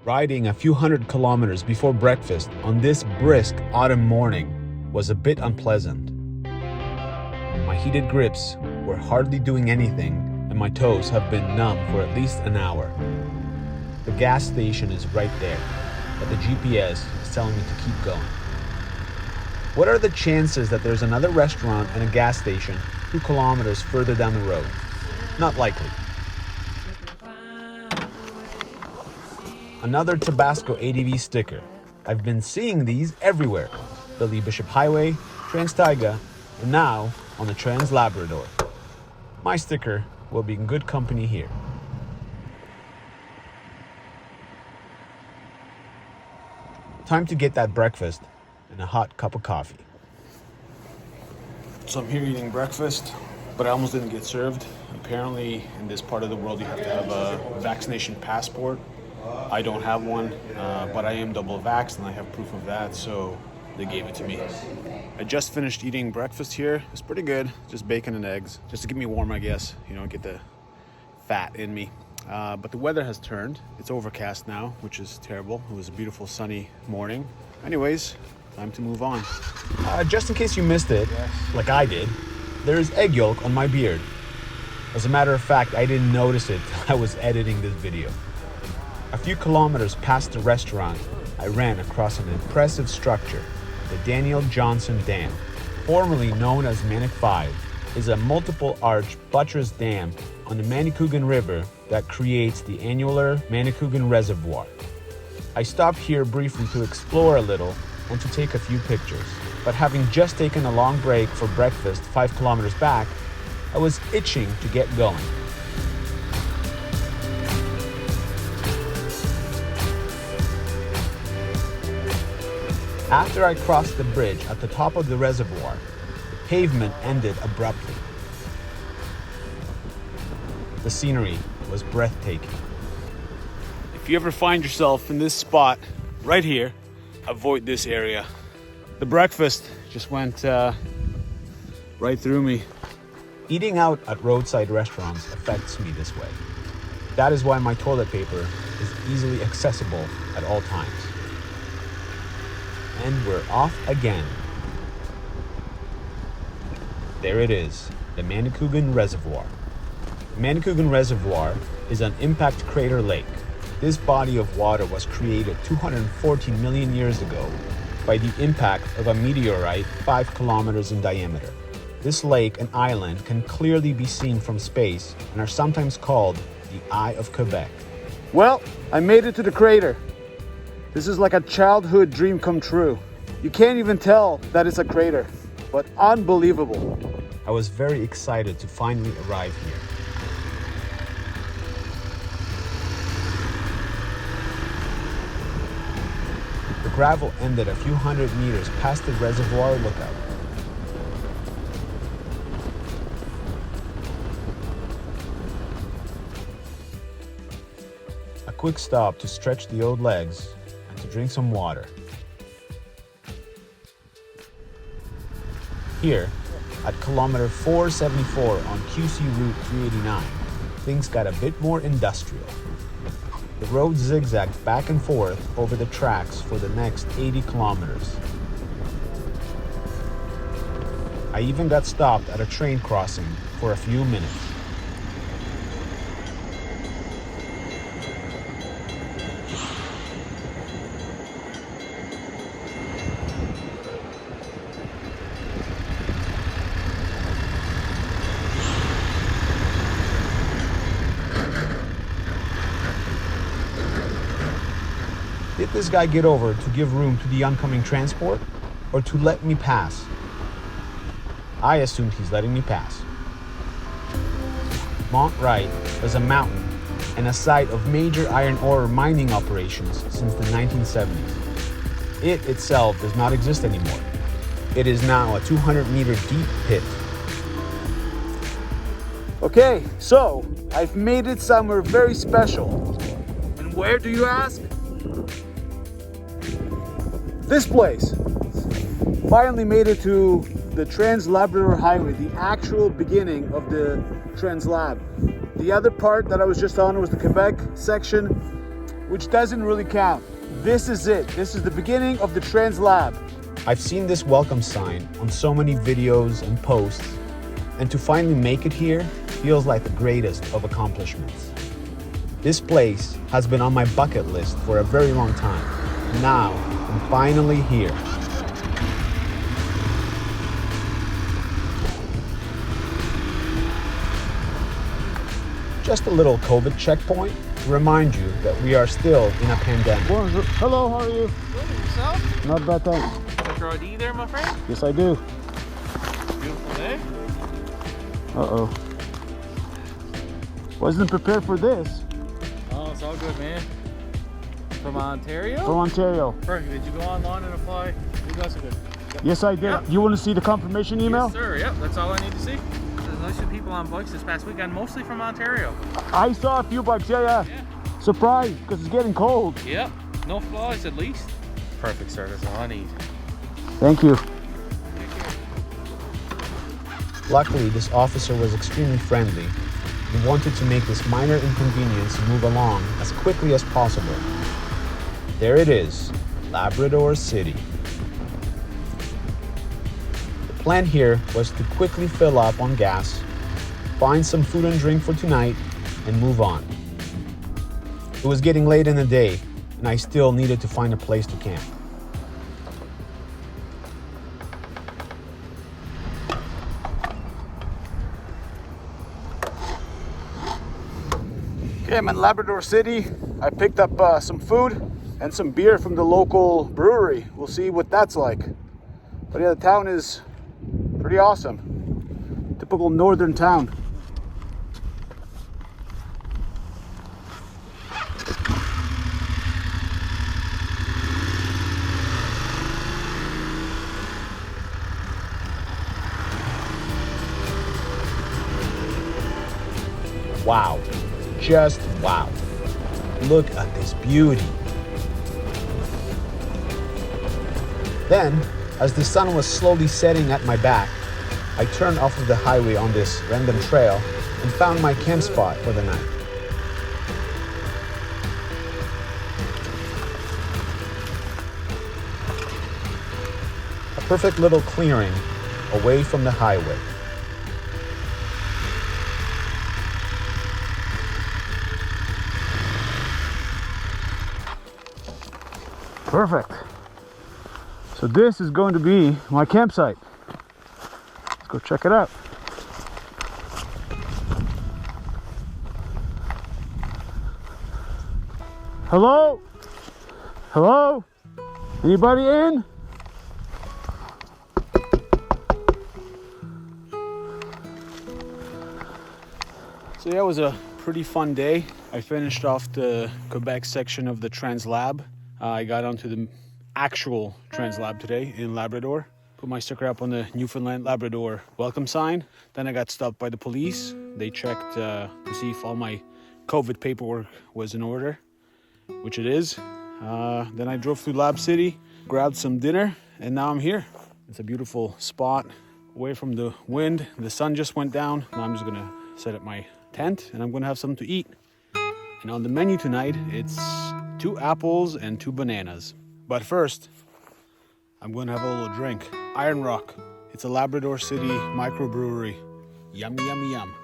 Riding a few hundred kilometers before breakfast on this brisk autumn morning was a bit unpleasant. My heated grips were hardly doing anything, and my toes have been numb for at least an hour. The gas station is right there, but the GPS is telling me to keep going. What are the chances that there's another restaurant and a gas station 2 kilometers further down the road? Not likely. Another Tabasco ADV sticker. I've been seeing these everywhere. The Lee Bishop Highway, Trans Taiga, and now on the Trans Labrador. My sticker will be in good company here. Time to get that breakfast and a hot cup of coffee. So I'm here eating breakfast, but I almost didn't get served. Apparently in this part of the world you have to have a vaccination passport. I don't have one, but I am double vaxxed and I have proof of that, so they gave it to me. I just finished eating breakfast here. It's pretty good, just bacon and eggs, just to keep me warm, I guess, get the fat in me. But the weather has turned. It's overcast now, which is terrible. It was a beautiful sunny morning. Anyways, time to move on. Just in case you missed it, like I did, there's egg yolk on my beard. As a matter of fact, I didn't notice it till I was editing this video. A few kilometers past the restaurant, I ran across an impressive structure. The Daniel Johnson Dam, formerly known as Manic 5, is a multiple arch buttress dam on the Mandugen River that creates the annular Mandugen Reservoir. I stopped here briefly to explore a little and to take a few pictures, but having just taken a long break for breakfast 5 kilometers back, I was itching to get going. After I crossed the bridge at the top of the reservoir, the pavement ended abruptly. The scenery was breathtaking. If you ever find yourself in this spot right here, avoid this area. The breakfast just went right through me. Eating out at roadside restaurants affects me this way. That is why my toilet paper is easily accessible at all times. And we're off again. There it is, the Mandugen Reservoir. The Mandugen Reservoir is an impact crater lake. This body of water was created 214 million years ago by the impact of a meteorite 5 kilometers in diameter. This lake and island can clearly be seen from space and are sometimes called the Eye of Quebec. Well, I made it to the crater. This is like a childhood dream come true. You can't even tell that it's a crater, but unbelievable. I was very excited to finally arrive here. The gravel ended a few hundred meters past the reservoir lookout. A quick stop to stretch the old legs and to drink some water. Here, at kilometer 474 on QC Route 389, things got a bit more industrial. The road zigzagged back and forth over the tracks for the next 80 kilometers. I even got stopped at a train crossing for a few minutes. Did this guy get over to give room to the oncoming transport, or to let me pass? I assumed he's letting me pass. Mont Wright is a mountain and a site of major iron ore mining operations since the 1970s. It itself does not exist anymore. It is now a 200-meter deep pit. Okay, so I've made it somewhere very special. And where do you ask? This place. Finally made it to the Trans Labrador Highway, the actual beginning of the Trans Lab. The other part that I was just on was the Quebec section. which doesn't really count. This is it. This is the beginning of the Trans Lab. I've seen this welcome sign on so many videos and posts, and to finally make it here feels like the greatest of accomplishments. This place has been on my bucket list for a very long time. Now, I'm finally here. Just a little COVID checkpoint to remind you that we are still in a pandemic. Bonjour. Hello, how are you? Good, yourself? Not bad, thanks. Got your ID there, my friend? Yes, I do. Beautiful day. Uh-oh. Wasn't prepared for this. Oh, it's all good, man. From Ontario? From Ontario. Perfect. Did you go online and apply? You guys are good. Yep. Yes, I did. Yep. You want to see the confirmation email? Yes, sir. Yep, that's all I need to see. There's nice few people on bikes this past weekend, mostly from Ontario. I saw a few bikes, yeah. Surprised, because it's getting cold. Yep. No flaws, at least. Perfect, sir. That's all I need. Thank you. Luckily, this officer was extremely friendly and wanted to make this minor inconvenience move along as quickly as possible. There it is, Labrador City. The plan here was to quickly fill up on gas, find some food and drink for tonight, and move on. It was getting late in the day, and I still needed to find a place to camp. Okay, I'm in Labrador City. I picked up some food and some beer from the local brewery. We'll see what that's like. But yeah, the town is pretty awesome. Typical northern town. Wow, just wow. Look at this beauty. Then, as the sun was slowly setting at my back, I turned off of the highway on this random trail and found my camp spot for the night. A perfect little clearing away from the highway. Perfect. So this is going to be my campsite. Let's go check it out. Hello? Hello? Anybody in? So yeah, it was a pretty fun day. I finished off the Quebec section of the Trans Lab. I got onto the actual Trans Lab today in Labrador. Put my sticker up on the Newfoundland Labrador welcome sign. Then I got stopped by the police. They checked to see if all my COVID paperwork was in order, which it is. Then I drove through Lab City, grabbed some dinner, and now I'm here. It's a beautiful spot, away from the wind. The sun just went down. Now I'm just gonna set up my tent and I'm gonna have something to eat. And on the menu tonight, it's 2 apples and 2 bananas. But first, I'm gonna have a little drink. Iron Rock. It's a Labrador City microbrewery. Yummy, yummy, yum.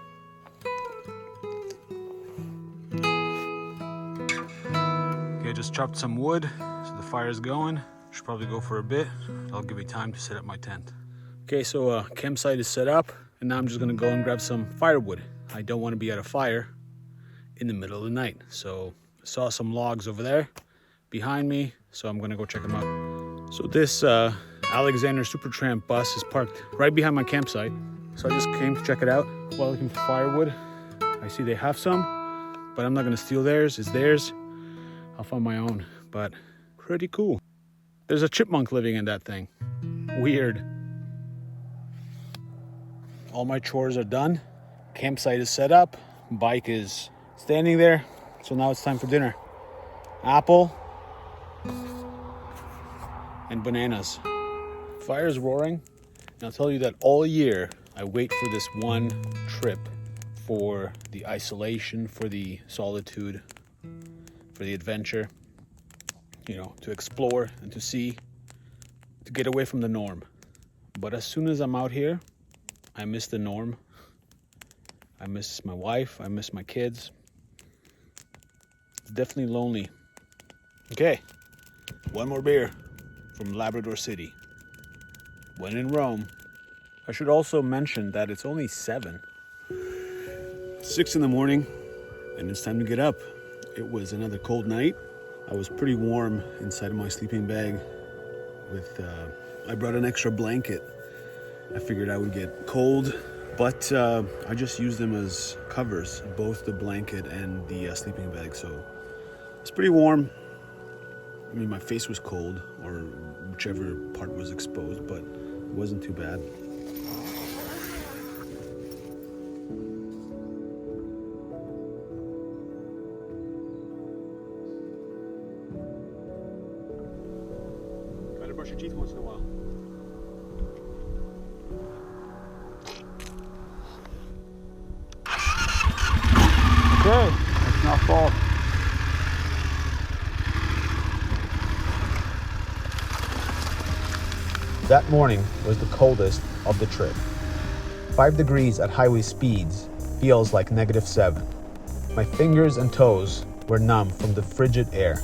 Okay, I just chopped some wood, so the fire's going. Should probably go for a bit. That'll give me time to set up my tent. Okay, so campsite is set up, and now I'm just gonna go and grab some firewood. I don't want to be at a fire in the middle of the night. So I saw some logs over there behind me, so I'm gonna go check them out. So this Alexander Supertramp bus is parked right behind my campsite. So I just came to check it out while looking for firewood. I see they have some, but I'm not gonna steal theirs. It's theirs. I'll find my own, but pretty cool. There's a chipmunk living in that thing. Weird. All my chores are done. Campsite is set up. Bike is standing there. So now it's time for dinner. Apple and bananas. Fire's roaring. And I'll tell you that all year I wait for this one trip, for the isolation, for the solitude, for the adventure, you know, to explore and to see, to get away from the norm. But as soon as I'm out here, I miss the norm. I miss my wife. I miss my kids. It's definitely lonely. Okay, one more beer from Labrador City. When in Rome. I should also mention that it's only 6 in the morning, and it's time to get up. It was another cold night. I was pretty warm inside of my sleeping bag. I brought an extra blanket. I figured I would get cold, but I just used them as covers, both the blanket and the sleeping bag. So it's pretty warm. I mean, my face was cold, or whichever part was exposed, but it wasn't too bad. Gotta brush your teeth once in a while. Okay, that's not fault. That morning was the coldest of the trip. 5 degrees at highway speeds feels like -7. My fingers and toes were numb from the frigid air.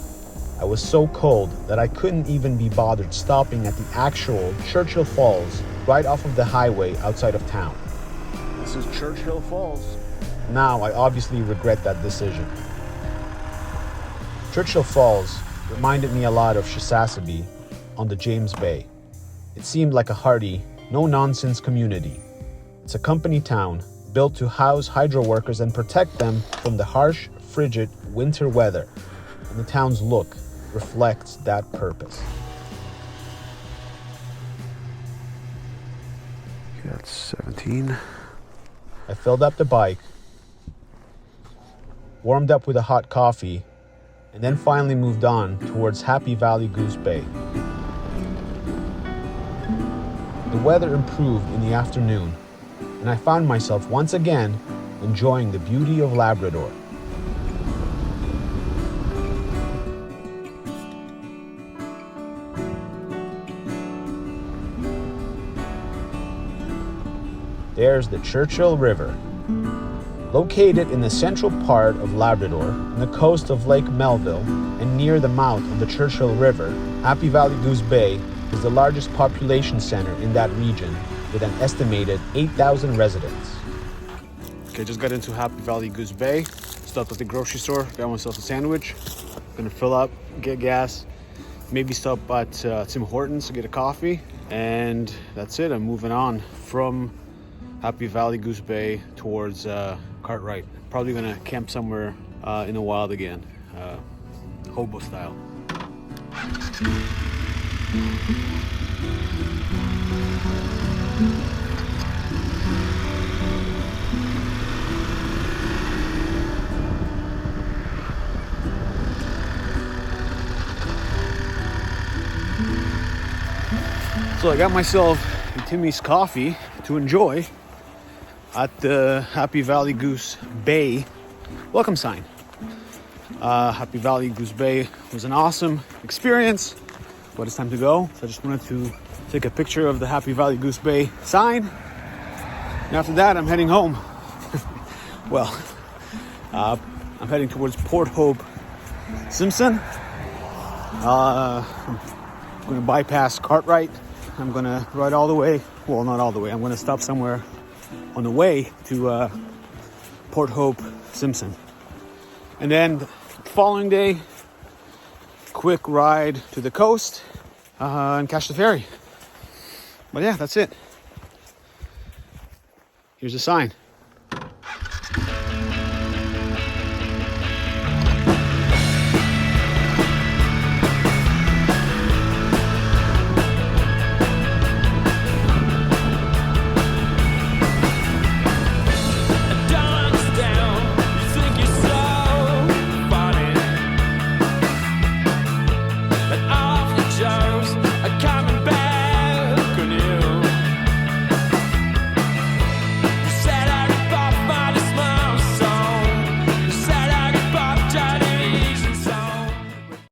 I was so cold that I couldn't even be bothered stopping at the actual Churchill Falls right off of the highway outside of town. This is Churchill Falls. Now I obviously regret that decision. Churchill Falls reminded me a lot of Shisasabe on the James Bay. It seemed like a hearty, no-nonsense community. It's a company town built to house hydro workers and protect them from the harsh, frigid winter weather, and the town's look reflects that purpose. Okay, that's 17. I filled up the bike, warmed up with a hot coffee, and then finally moved on towards Happy Valley Goose Bay. The weather improved in the afternoon, and I found myself once again enjoying the beauty of Labrador. There's the Churchill River. Located in the central part of Labrador, on the coast of Lake Melville, and near the mouth of the Churchill River, Happy Valley Goose Bay is the largest population center in that region, with an estimated 8,000 residents. Okay, just got into Happy Valley Goose Bay. Stopped at the grocery store, got myself a sandwich. Gonna fill up, get gas, maybe stop at Tim Hortons to get a coffee, and that's it. I'm moving on from Happy Valley Goose Bay towards Cartwright. Probably gonna camp somewhere in the wild again, Hobo style. So I got myself a Timmy's coffee to enjoy at the Happy Valley Goose Bay welcome sign. Happy Valley Goose Bay was an awesome experience, but it's time to go. So I just wanted to take a picture of the Happy Valley Goose Bay sign. And after that, I'm heading home. Well, I'm heading towards Port Hope Simpson. I'm going to bypass Cartwright. I'm going to ride all the way. Well, not all the way. I'm going to stop somewhere on the way to Port Hope Simpson. And then the following day, quick ride to the coast and catch the ferry. But yeah, that's it. Here's the sign.